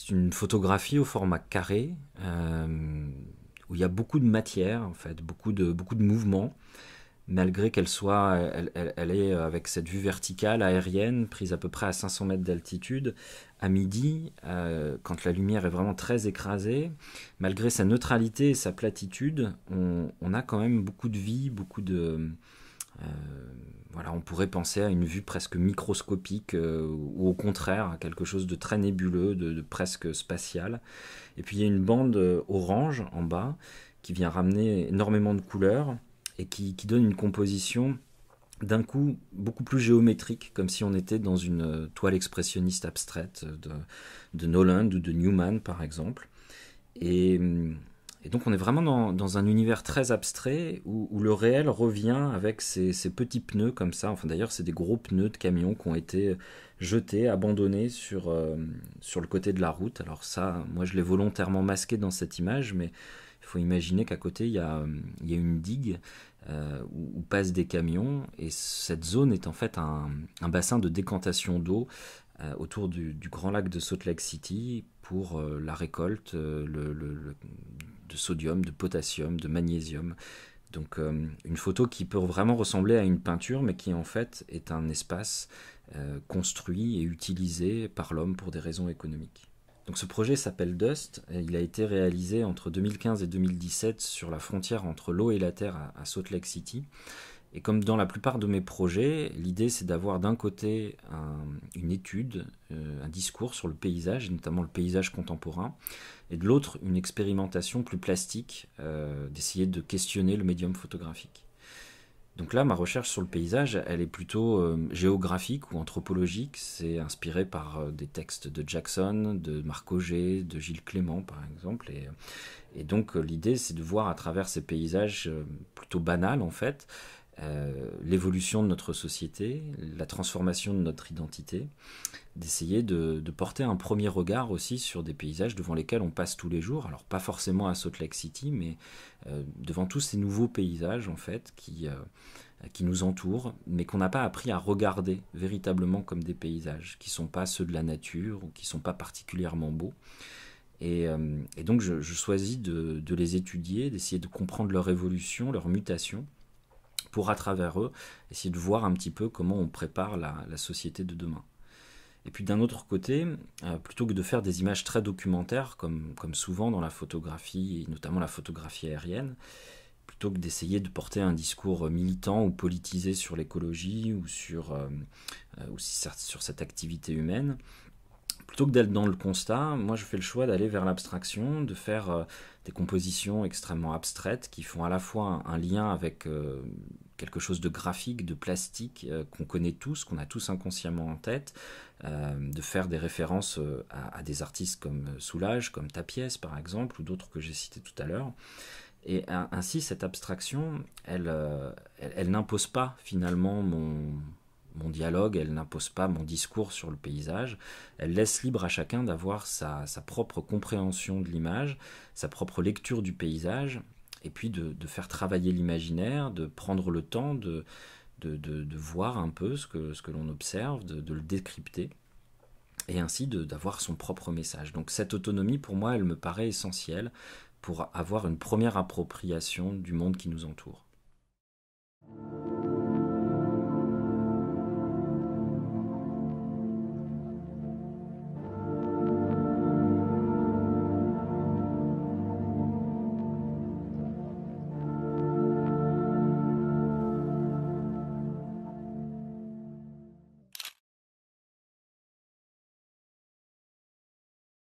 C'est une photographie au format carré, où il y a beaucoup de matière, en fait, beaucoup de mouvements, malgré qu'elle soit, elle est avec cette vue verticale, aérienne, prise à peu près à 500 mètres d'altitude, à midi, quand la lumière est vraiment très écrasée, malgré sa neutralité et sa platitude, on a quand même beaucoup de vie, beaucoup de... euh, voilà, on pourrait penser à une vue presque microscopique, ou au contraire à quelque chose de très nébuleux, de presque spatial. Et puis il y a une bande orange en bas qui vient ramener énormément de couleurs et qui donne une composition d'un coup beaucoup plus géométrique, comme si on était dans une toile expressionniste abstraite de Noland ou de Newman par exemple. Et, et donc on est vraiment dans un univers très abstrait où le réel revient avec ces petits pneus comme ça. Enfin d'ailleurs c'est des gros pneus de camion qui ont été jetés, abandonnés sur le côté de la route. Alors ça, moi je l'ai volontairement masqué dans cette image, mais il faut imaginer qu'à côté il y a une digue, où passent des camions, et cette zone est en fait un bassin de décantation d'eau autour du grand lac de Salt Lake City pour la récolte de sodium, de potassium, de magnésium. Donc une photo qui peut vraiment ressembler à une peinture, mais qui en fait est un espace construit et utilisé par l'homme pour des raisons économiques. Donc ce projet s'appelle Dust, et il a été réalisé entre 2015 et 2017 sur la frontière entre l'eau et la terre à Salt Lake City. Et comme dans la plupart de mes projets, l'idée c'est d'avoir d'un côté une étude, un discours sur le paysage, et notamment le paysage contemporain, et de l'autre une expérimentation plus plastique, d'essayer de questionner le médium photographique. Donc là, ma recherche sur le paysage, elle est plutôt géographique ou anthropologique. C'est inspiré par des textes de Jackson, de Marc Auger, de Gilles Clément, par exemple. Et donc l'idée, c'est de voir à travers ces paysages plutôt banals, en fait, l'évolution de notre société, la transformation de notre identité, d'essayer de porter un premier regard aussi sur des paysages devant lesquels on passe tous les jours. Alors pas forcément à Salt Lake City, mais devant tous ces nouveaux paysages, en fait, qui nous entourent, mais qu'on n'a pas appris à regarder véritablement comme des paysages, qui ne sont pas ceux de la nature ou qui ne sont pas particulièrement beaux. Et donc je choisis de les étudier, d'essayer de comprendre leur évolution, leur mutation, pour à travers eux essayer de voir un petit peu comment on prépare la société de demain. Et puis d'un autre côté, plutôt que de faire des images très documentaires, comme souvent dans la photographie, et notamment la photographie aérienne, plutôt que d'essayer de porter un discours militant ou politisé sur l'écologie ou sur cette activité humaine, plutôt que d'être dans le constat, moi je fais le choix d'aller vers l'abstraction, de faire des compositions extrêmement abstraites qui font à la fois un lien avec quelque chose de graphique, de plastique, qu'on connaît tous, qu'on a tous inconsciemment en tête, de faire des références à des artistes comme Soulages, comme Tapiès par exemple, ou d'autres que j'ai cités tout à l'heure. Et ainsi, cette abstraction, elle n'impose pas finalement mon dialogue, elle n'impose pas mon discours sur le paysage, elle laisse libre à chacun d'avoir sa propre compréhension de l'image, sa propre lecture du paysage, et puis de faire travailler l'imaginaire, de prendre le temps de voir un peu ce que l'on observe, de le décrypter, et ainsi d'avoir son propre message. Donc cette autonomie, pour moi, elle me paraît essentielle pour avoir une première appropriation du monde qui nous entoure.